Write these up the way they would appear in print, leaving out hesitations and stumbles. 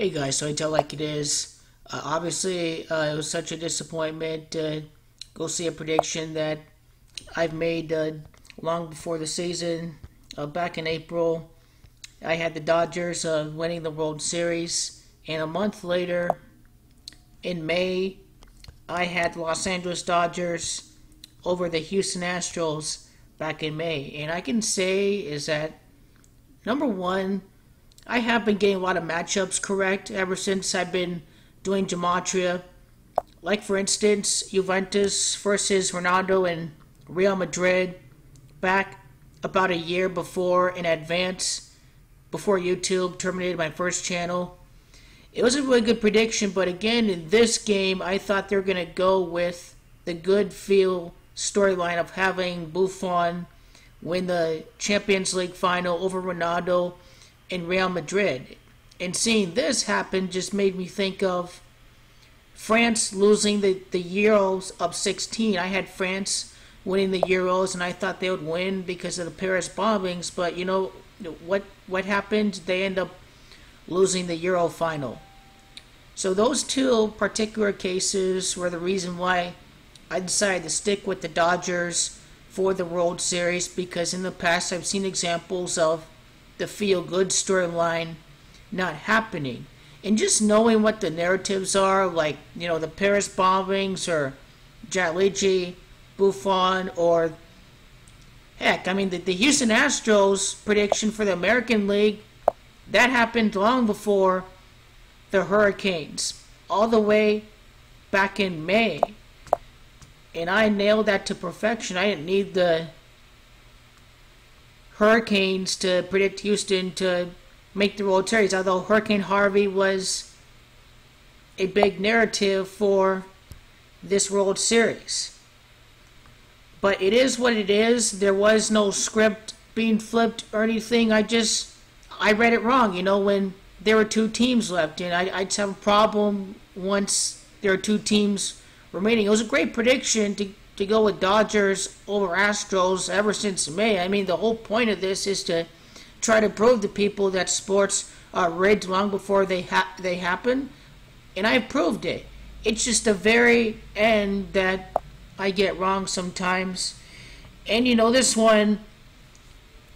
Hey guys, so I tell like it is. Obviously, it was such a disappointment to go see a prediction that I've made long before the season. Back in April, I had the Dodgers winning the World Series, and a month later, in May, I had the Los Angeles Dodgers over the Houston Astros back in May. And I can say is that, number one, I have been getting a lot of matchups correct ever since I've been doing gematria. Like, for instance, Juventus versus Ronaldo and Real Madrid back about a year before in advance, before YouTube terminated my first channel. It was a really good prediction, but again, in this game, I thought they were going to go with the good feel storyline of having Buffon win the Champions League final over Ronaldo in Real Madrid. And seeing this happen just made me think of France losing the Euros of 16. I had France winning the Euros, and I thought they would win because of the Paris bombings. But you know what happened? They end up losing the Euro final. So those two particular cases were the reason why I decided to stick with the Dodgers for the World Series, because in the past I've seen examples of the feel-good storyline not happening. And just knowing what the narratives are, like, you know, the Paris bombings or Gianluigi Buffon, or heck, I mean, the Houston Astros prediction for the American League, that happened long before the Hurricanes, all the way back in May. And I nailed that to perfection. I didn't need the Hurricanes to predict Houston to make the World Series, although Hurricane Harvey was a big narrative for this World Series. But it is what it is. There was no script being flipped or anything. I read it wrong, you know, when there were two teams left, and I'd have a problem once there are two teams remaining. It was a great prediction to go with Dodgers over Astros ever since May. I mean, the whole point of this is to try to prove to people that sports are rigged long before they happen, and I've proved it. It's just the very end that I get wrong sometimes. And you know, this one,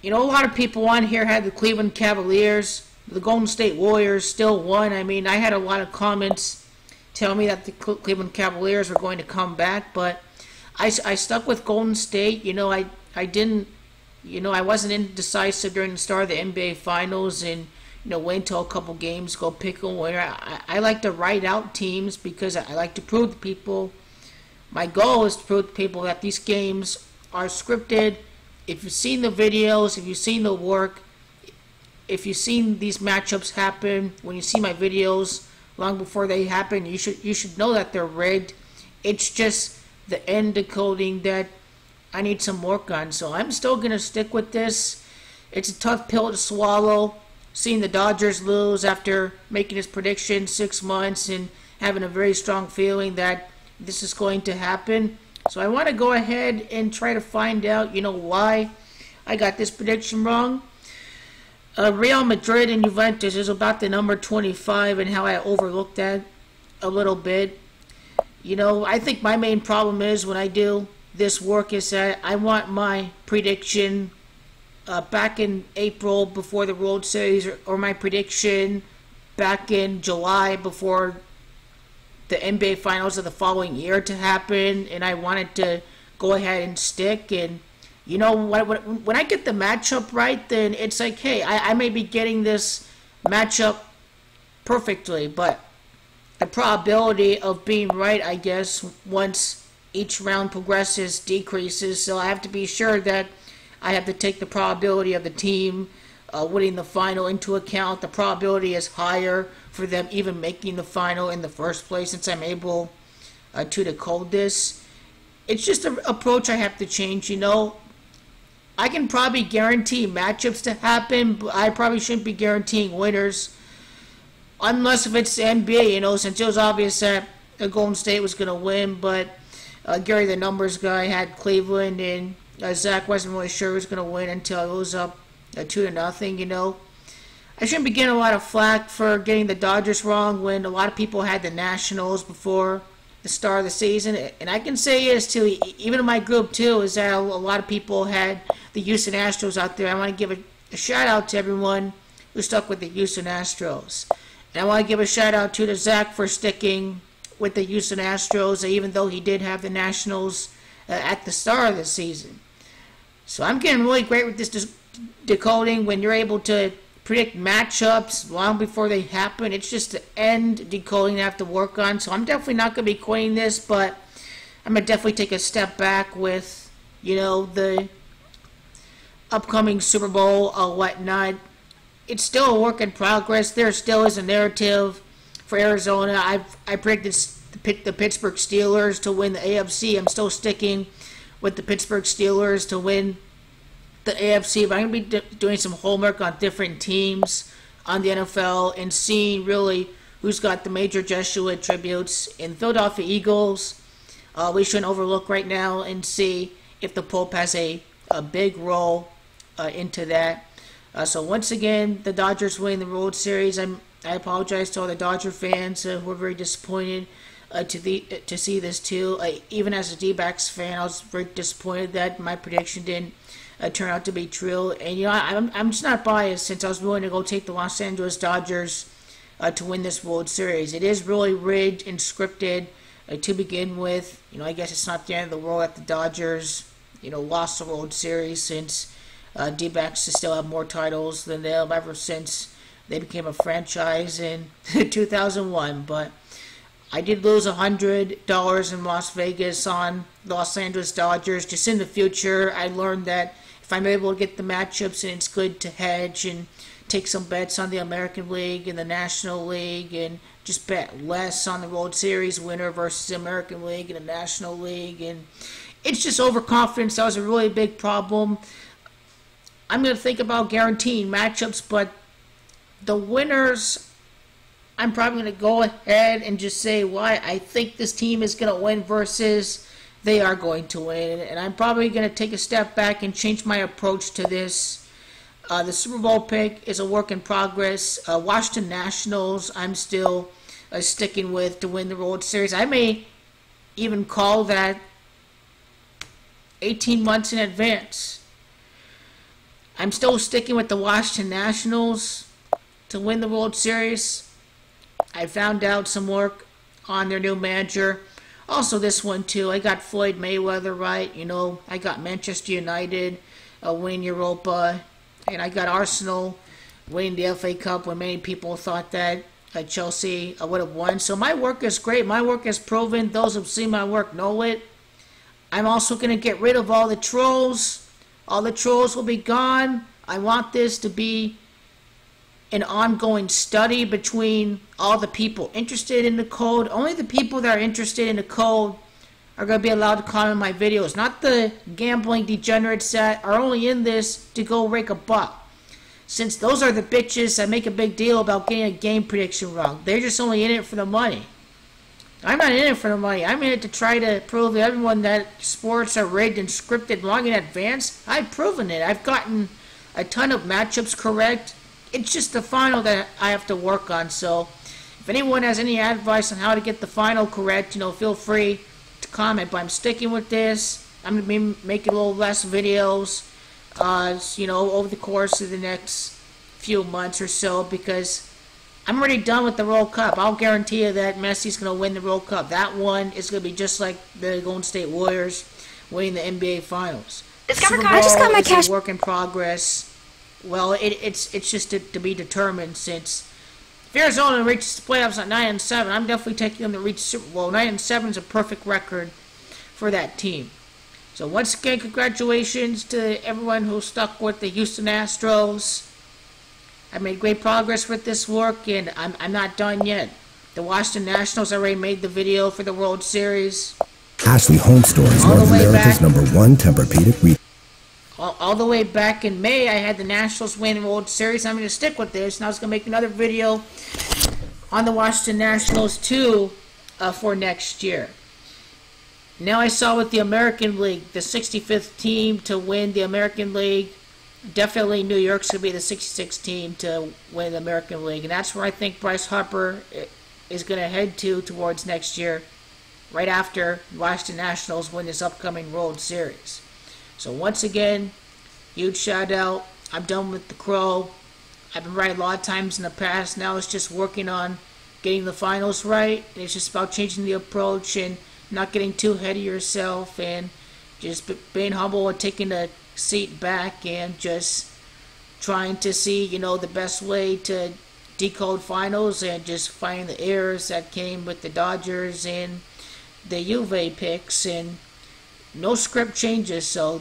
you know, a lot of people on here had the Cleveland Cavaliers. The Golden State Warriors still won. I mean, I had a lot of comments tell me that the Cleveland Cavaliers were going to come back, but I stuck with Golden State. You know, I didn't, you know, I wasn't indecisive during the start of the NBA Finals, and, you know, wait until a couple games, go pick a winner. I like to write out teams because I like to prove to people, my goal is to prove to people that these games are scripted. If you've seen the videos, if you've seen the work, if you've seen these matchups happen, when you see my videos long before they happen, you should know that they're rigged. It's just the end decoding that I need some work on. So I'm still going to stick with this. It's a tough pill to swallow, seeing the Dodgers lose after making this prediction 6 months and having a very strong feeling that this is going to happen. So I want to go ahead and try to find out, you know, why I got this prediction wrong. Real Madrid and Juventus is about the number 25, and how I overlooked that a little bit. You know, I think my main problem is when I do this work is that I want my prediction back in April before the World Series, or my prediction back in July before the NBA Finals of the following year to happen, and I wanted to go ahead and stick. And you know, when I get the matchup right, then it's like, hey, I may be getting this matchup perfectly, but the probability of being right, I guess, once each round progresses, decreases. So I have to be sure that I have to take the probability of the team winning the final into account. The probability is higher for them even making the final in the first place, since I'm able to decode this. It's just an approach I have to change, you know. I can probably guarantee matchups to happen, but I probably shouldn't be guaranteeing winners. Unless if it's the NBA, you know, since it was obvious that Golden State was going to win, but Gary, the numbers guy, had Cleveland, and Zach wasn't really sure he was going to win until it was up 2-0, you know. I shouldn't be getting a lot of flack for getting the Dodgers wrong when a lot of people had the Nationals before the start of the season. And I can say this too, even in my group too, is that a lot of people had the Houston Astros out there. I want to give a shout out to everyone who stuck with the Houston Astros. And I want to give a shout out to Zach for sticking with the Houston Astros, even though he did have the Nationals at the start of the season. So I'm getting really great with this decoding when you're able to predict matchups long before they happen. It's just the end decoding I have to work on. So I'm definitely not going to be quitting this, but I'm going to definitely take a step back with, the upcoming Super Bowl or whatnot. It's still a work in progress. There still is a narrative for Arizona. I predicted the Pittsburgh Steelers to win the AFC. I'm still sticking with the Pittsburgh Steelers to win the AFC, but I'm going to be doing some homework on different teams on the NFL and seeing really who's got the major Jesuit tributes. In Philadelphia Eagles, we shouldn't overlook right now and see if the Pope has a big role into that. So once again, the Dodgers win the World Series. I apologize to all the Dodger fans who were very disappointed to see this too. Even as a D-backs fan, I was very disappointed that my prediction didn't turn out to be true. And I'm just not biased since I was willing to go take the Los Angeles Dodgers to win this World Series. It is really rigged and scripted to begin with. I guess it's not the end of the world that the Dodgers lost the World Series, since D-backs still have more titles than them ever since they became a franchise in 2001. But I did lose $100 in Las Vegas on the Los Angeles Dodgers. Just in the future, I learned that if I'm able to get the matchups, and it's good to hedge and take some bets on the American League and the National League, and just bet less on the World Series winner versus the American League and the National League. And it's just overconfidence. That was a really big problem. I'm going to think about guaranteeing matchups, but the winners, I'm probably going to go ahead and just say why I think this team is going to win versus they are going to win. And I'm probably going to take a step back and change my approach to this. The Super Bowl pick is a work in progress. Washington Nationals, I'm still sticking with to win the World Series. I may even call that 18 months in advance. I'm still sticking with the Washington Nationals to win the World Series. I found out some work on their new manager. Also this one too, I got Floyd Mayweather right. I got Manchester United winning Europa, and I got Arsenal winning the FA Cup when many people thought that Chelsea would have won. So my work is great. My work is proven. Those who've seen my work know it. I'm also going to get rid of all the trolls. All the trolls will be gone. I want this to be an ongoing study between all the people interested in the code. Only the people that are interested in the code are going to be allowed to comment on my videos, not the gambling degenerates that are only in this to go rake a buck. Since those are the bitches that make a big deal about getting a game prediction wrong. They're just only in it for the money. I'm not in it for the money. I'm in it to try to prove to everyone that sports are rigged and scripted long in advance. I've proven it. I've gotten a ton of matchups correct. It's just the final that I have to work on. So if anyone has any advice on how to get the final correct, feel free to comment. But I'm sticking with this. I'm going to be making a little less videos, over the course of the next few months or so, because I'm already done with the World Cup. I'll guarantee you that Messi's going to win the World Cup. That one is going to be just like the Golden State Warriors winning the NBA Finals. Super Bowl is a work in progress. Well, it's just to be determined, since if Arizona reaches the playoffs at 9-7, I'm definitely taking them to reach Super Bowl. 9-7 is a perfect record for that team. So once again, congratulations to everyone who stuck with the Houston Astros. I made great progress with this work, and I'm not done yet. The Washington Nationals already made the video for the World Series. Ashley Home Store is North America's #1 Tempur-Pedic retailer. All the way back in May, I had the Nationals win the World Series. I'm going to stick with this, and I was going to make another video on the Washington Nationals too for next year. Now I saw with the American League, the 65th team to win the American League definitely New York's going to be the 66th team to win the American League. And that's where I think Bryce Harper is going to head towards next year, right after Washington Nationals win this upcoming World Series. So once again, huge shout out. I'm done with the Crow. I've been right a lot of times in the past. Now it's just working on getting the finals right. It's just about changing the approach and not getting too ahead of yourself and just being humble and taking a seat back and just trying to see, the best way to decode finals and just find the errors that came with the Dodgers and the Juve picks, and no script changes, so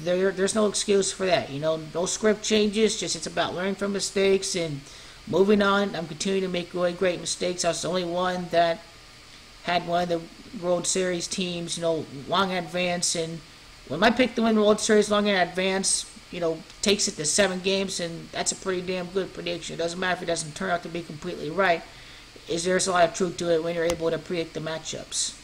there's no excuse for that. No script changes, just it's about learning from mistakes and moving on. I'm continuing to make really great mistakes. I was the only one that had one of the World Series teams, long in advance, and when my pick to win the World Series long in advance, takes it to 7 games, and that's a pretty damn good prediction. It doesn't matter if it doesn't turn out to be completely right. There's a lot of truth to it when you're able to predict the matchups.